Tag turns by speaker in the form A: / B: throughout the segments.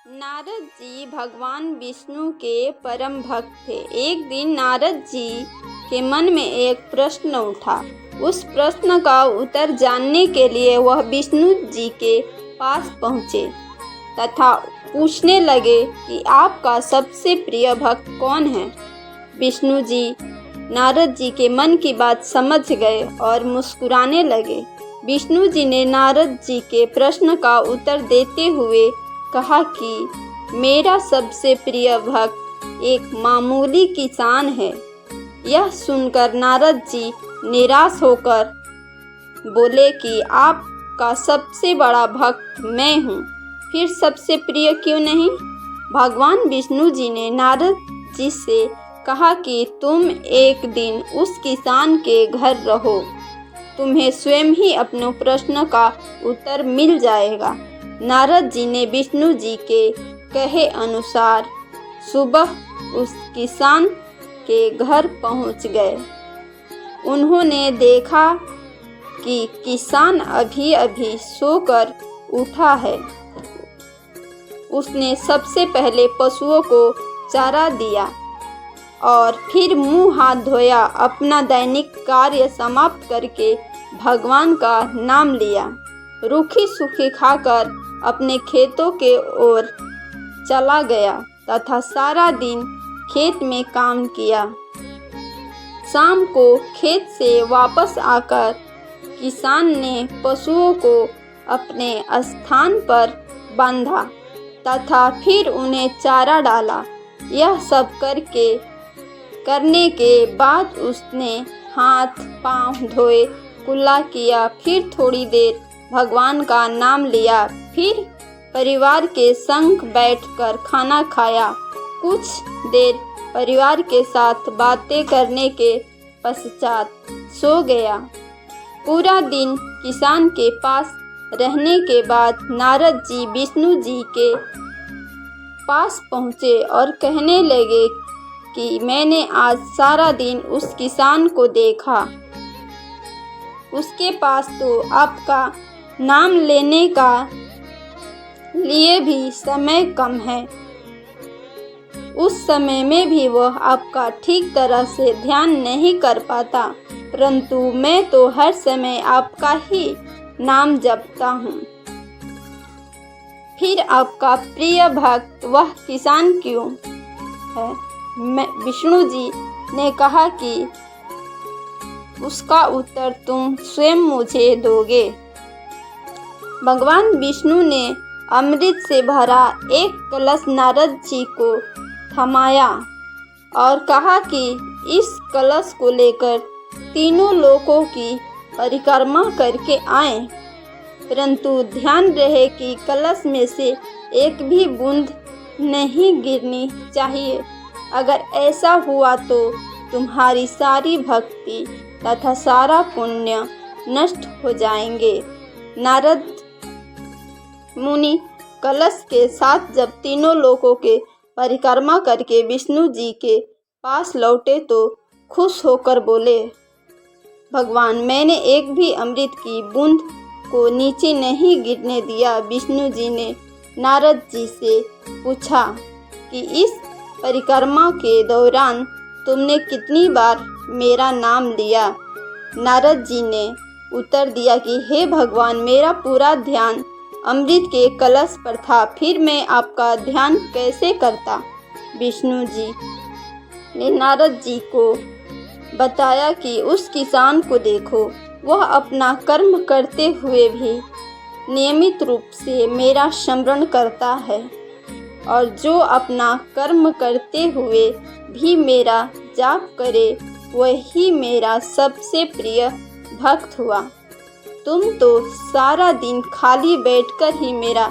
A: नारद जी भगवान विष्णु के परम भक्त थे। एक दिन नारद जी के मन में एक प्रश्न उठा। उस प्रश्न का उत्तर जानने के लिए वह विष्णु जी के पास पहुँचे तथा पूछने लगे कि आपका सबसे प्रिय भक्त कौन है। विष्णु जी नारद जी के मन की बात समझ गए और मुस्कुराने लगे। विष्णु जी ने नारद जी के प्रश्न का उत्तर देते हुए कहा कि मेरा सबसे प्रिय भक्त एक मामूली किसान है। यह सुनकर नारद जी निराश होकर बोले कि आपका सबसे बड़ा भक्त मैं हूँ, फिर सबसे प्रिय क्यों नहीं। भगवान विष्णु जी ने नारद जी से कहा कि तुम एक दिन उस किसान के घर रहो, तुम्हें स्वयं ही अपने प्रश्न का उत्तर मिल जाएगा। नारद जी ने विष्णु जी के कहे अनुसार सुबह उस किसान के घर पहुंच गए। उन्होंने देखा कि किसान अभी अभी सोकर उठा है। उसने सबसे पहले पशुओं को चारा दिया और फिर मुंह हाथ धोया। अपना दैनिक कार्य समाप्त करके भगवान का नाम लिया। रूखी सूखी खाकर अपने खेतों के ओर चला गया तथा सारा दिन खेत में काम किया। शाम को खेत से वापस आकर किसान ने पशुओं को अपने स्थान पर बांधा तथा फिर उन्हें चारा डाला। यह सब करने के बाद उसने हाथ पांव धोए, कुल्ला किया, फिर थोड़ी देर भगवान का नाम लिया, फिर परिवार के संग बैठकर खाना खाया। कुछ देर परिवार के साथ बातें करने के पश्चात सो गया। पूरा दिन किसान के पास रहने के बाद नारद जी विष्णु जी के पास पहुँचे और कहने लगे कि मैंने आज सारा दिन उस किसान को देखा। उसके पास तो आपका नाम लेने का लिए भी समय कम है। उस समय में भी वह आपका ठीक तरह से ध्यान नहीं कर पाता, परंतु मैं तो हर समय आपका ही नाम जपता हूँ। फिर आपका प्रिय भक्त वह किसान क्यों है। विष्णु जी ने कहा कि उसका उत्तर तुम स्वयं मुझे दोगे। भगवान विष्णु ने अमृत से भरा एक कलश नारद जी को थमाया और कहा कि इस कलश को लेकर तीनों लोकों की परिक्रमा करके आएं, परंतु ध्यान रहे कि कलश में से एक भी बूंद नहीं गिरनी चाहिए। अगर ऐसा हुआ तो तुम्हारी सारी भक्ति तथा सारा पुण्य नष्ट हो जाएंगे। नारद मुनि कलश के साथ जब तीनों लोकों के परिक्रमा करके विष्णु जी के पास लौटे तो खुश होकर बोले, भगवान मैंने एक भी अमृत की बूंद को नीचे नहीं गिरने दिया। विष्णु जी ने नारद जी से पूछा कि इस परिक्रमा के दौरान तुमने कितनी बार मेरा नाम लिया। नारद जी ने उत्तर दिया कि हे भगवान मेरा पूरा ध्यान अमृत के कलश पर था, फिर मैं आपका ध्यान कैसे करता। विष्णु जी ने नारद जी को बताया कि उस किसान को देखो, वह अपना कर्म करते हुए भी नियमित रूप से मेरा स्मरण करता है और जो अपना कर्म करते हुए भी मेरा जाप करे वही मेरा सबसे प्रिय भक्त हुआ। तुम तो सारा दिन खाली बैठकर ही मेरा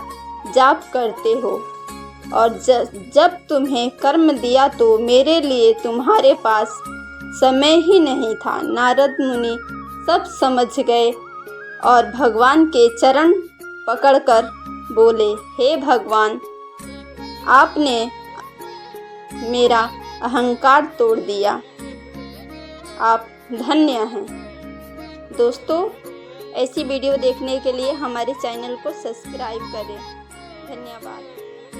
A: जाप करते हो और जब तुम्हें कर्म दिया तो मेरे लिए तुम्हारे पास समय ही नहीं था। नारद मुनि सब समझ गए और भगवान के चरण पकड़कर बोले, हे भगवान आपने मेरा अहंकार तोड़ दिया, आप धन्य हैं। दोस्तों ऐसी वीडियो देखने के लिए हमारे चैनल को सब्सक्राइब करें। धन्यवाद।